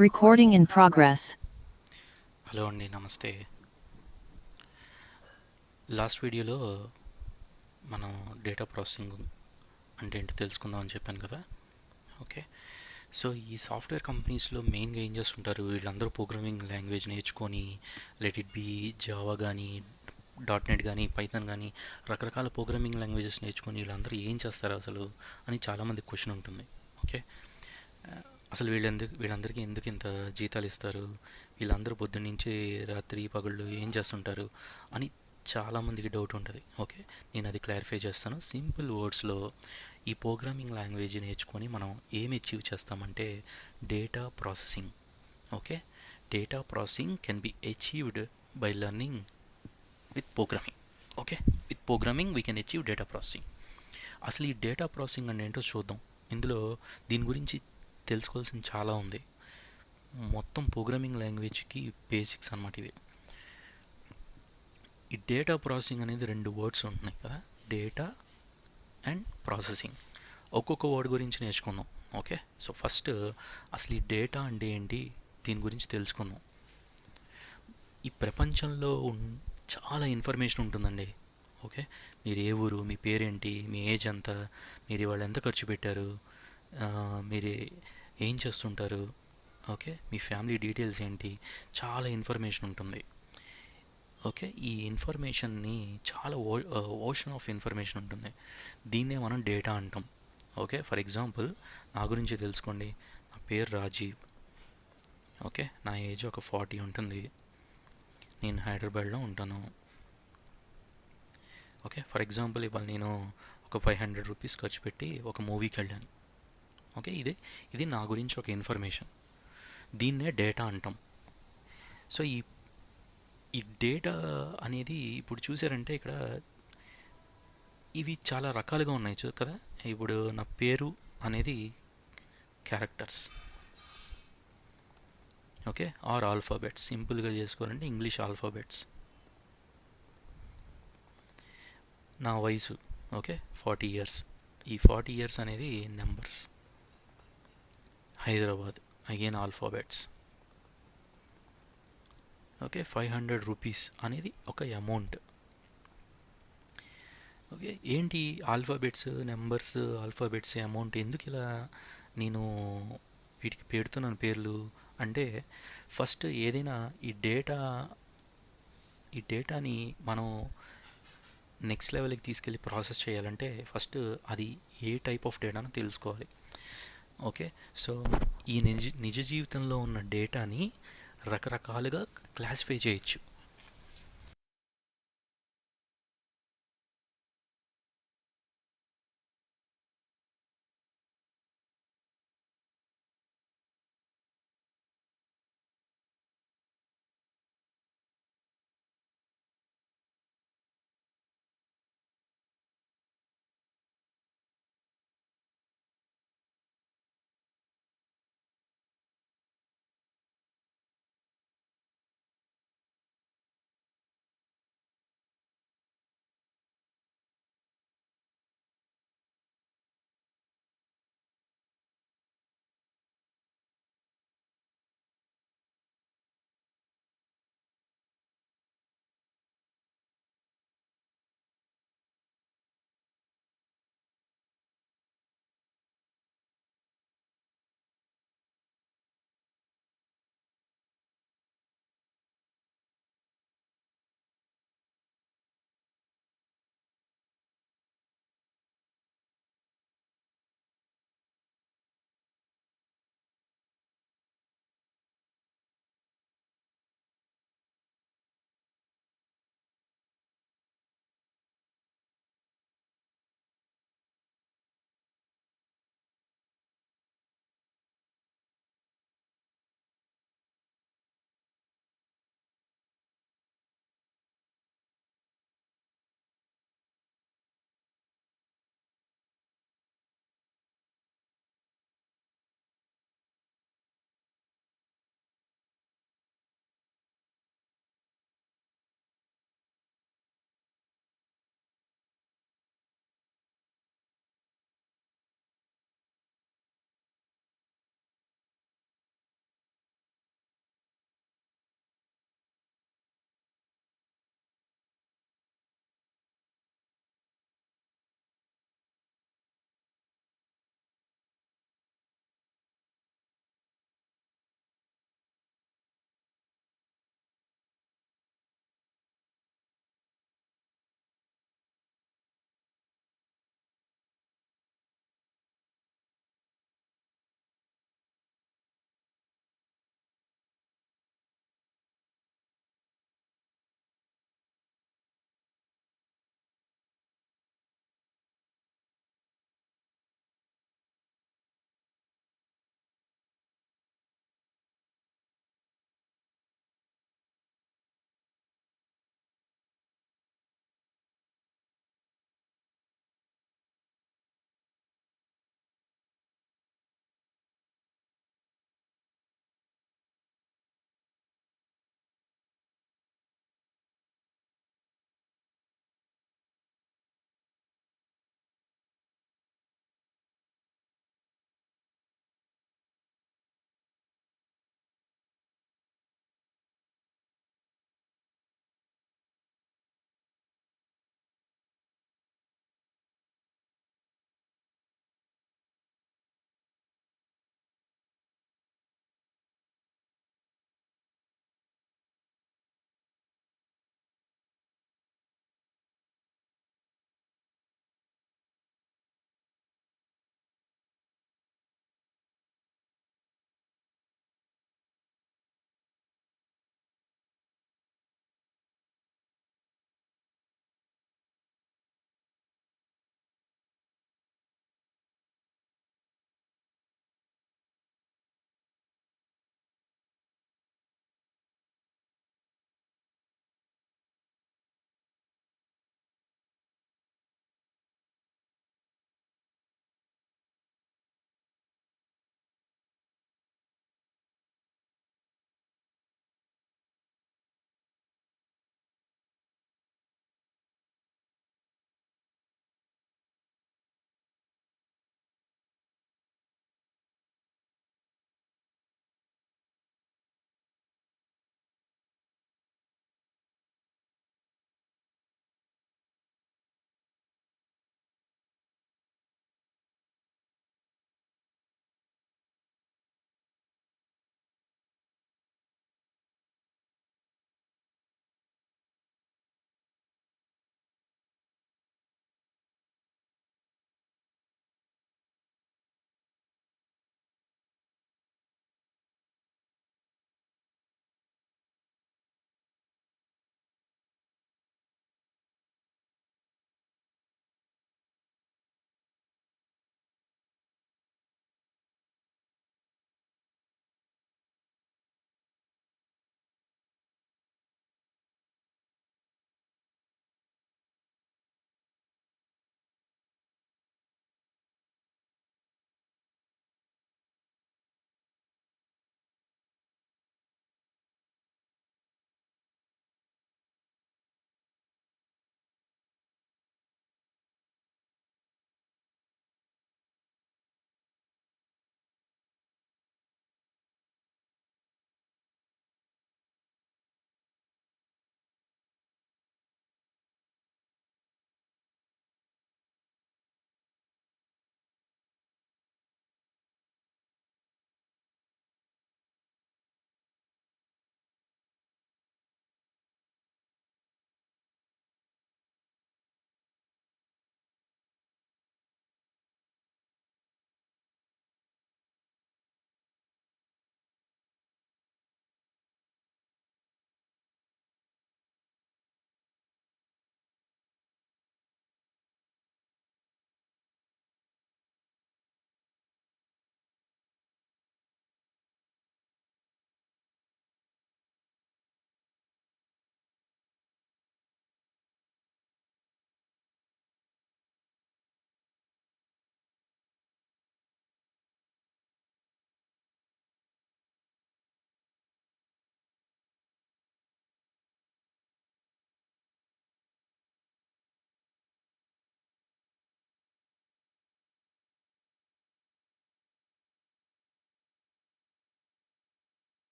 Recording in progress. Hello అండి, నమస్తే. Last వీడియోలో మనం డేటా ప్రాసెసింగ్ అంటే ఏంటో తెలుసుకుందాం అని చెప్పాను కదా. ఓకే. సో ఈ సాఫ్ట్వేర్ కంపెనీస్లో మెయిన్గా ఏం చేస్తుంటారు, వీళ్ళందరూ ప్రోగ్రామింగ్ లాంగ్వేజ్ నేర్చుకొని లెట్ ఇట్ బి జావా కానీ డాట్ నెట్ కానీ పైథాన్ కానీ రకరకాల ప్రోగ్రామింగ్ లాంగ్వేజెస్ నేర్చుకొని వీళ్ళందరూ ఏం చేస్తారు అసలు అని చాలామంది క్వశ్చన్ ఉంటుంది. ఓకే. అసలు వీళ్ళందరికీ ఎందుకు ఇంత జీతాలు ఇస్తారు, వీళ్ళందరూ పొద్దున్నుంచి రాత్రి పగళ్ళు ఏం చేస్తుంటారు అని చాలామందికి డౌట్ ఉంటుంది. ఓకే, నేను అది క్లారిఫై చేస్తాను సింపుల్ వర్డ్స్లో. ఈ ప్రోగ్రామింగ్ లాంగ్వేజ్ నేర్చుకొని మనం ఏం అచీవ్ చేస్తామంటే data processing. Okay, data processing can be achieved by learning with programming. Okay, with programming we can achieve data processing. అసలు ఈ డేటా ప్రాసెసింగ్ అంటే ఏంటో చూద్దాం. ఇందులో దీని గురించి తెలుసుకోవాల్సింది చాలా ఉంది. మొత్తం ప్రోగ్రామింగ్ లాంగ్వేజ్కి బేసిక్స్ అన్నమాట ఇవి. ఈ డేటా ప్రాసెసింగ్ అనేది రెండు వర్డ్స్ ఉంటున్నాయి కదా, డేటా అండ్ ప్రాసెసింగ్. ఒక్కొక్క వర్డ్ గురించి నేర్చుకుందాం. ఓకే, సో ఫస్ట్ అసలు ఈ డేటా అంటే ఏంటి, దీని గురించి తెలుసుకుందాం. ఈ ప్రపంచంలో చాలా ఇన్ఫర్మేషన్ ఉంటుందండి. ఓకే, మీరు ఏ ఊరు, మీ పేరేంటి, మీ ఏజ్ ఎంత, మీరు ఇవాళ ఎంత ఖర్చు పెట్టారు, మీరు ఏం చేస్తుంటారు, ఓకే, మీ ఫ్యామిలీ డీటెయిల్స్ ఏంటి, చాలా ఇన్ఫర్మేషన్ ఉంటుంది. ఓకే, ఈ ఇన్ఫర్మేషన్ని చాలా ఓషన్ ఆఫ్ ఇన్ఫర్మేషన్ ఉంటుంది. దీన్నే మనం డేటా అంటాం. ఓకే, ఫర్ ఎగ్జాంపుల్ నా గురించి తెలుసుకోండి. నా పేరు రాజీవ్. ఓకే, నా ఏజ్ ఒక 40 ఉంటుంది. నేను హైదరాబాద్లో ఉంటాను. ఓకే, ఫర్ ఎగ్జాంపుల్ ఇవాళ నేను ఒక 500 రూపీస్ ఖర్చు పెట్టి ఒక మూవీకి వెళ్ళాను. ఓకే, ఇది నా గురించి ఒక ఇన్ఫర్మేషన్. దీన్నే డేటా అంటాం. సో ఈ డేటా అనేది ఇప్పుడు చూసారంటే ఇక్కడ ఇవి చాలా రకాలుగా ఉన్నాయి కదా. ఇప్పుడు నా పేరు అనేది క్యారెక్టర్స్. Okay, are alphabets. సింపుల్గా చేసుకోవాలంటే ఇంగ్లీష్ ఆల్ఫాబెట్స్. నా వయసు ఓకే 40 ఇయర్స్. ఈ 40 ఇయర్స్ అనేది numbers. Hyderabad again alphabets. Okay, 500 rupees అనేది ఒక అమౌంట్. ఓకే, ఏంటి ఆల్ఫాబెట్స్, నెంబర్స్, ఆల్ఫాబెట్స్, అమౌంట్ ఎందుకు ఇలా నేను వీటికి పెడుతున్నాను పేర్లు అంటే, ఫస్ట్ ఏదైనా ఈ డేటాని మనం నెక్స్ట్ లెవెల్కి తీసుకెళ్ళి ప్రాసెస్ చేయాలంటే ఫస్ట్ అది ఏ టైప్ ఆఫ్ డేటానో తెలుసుకోవాలి. ఓకే, సో ఈ నిజ జీవితంలో ఉన్న డేటాని రకరకాలుగా క్లాసిఫై చేయొచ్చు.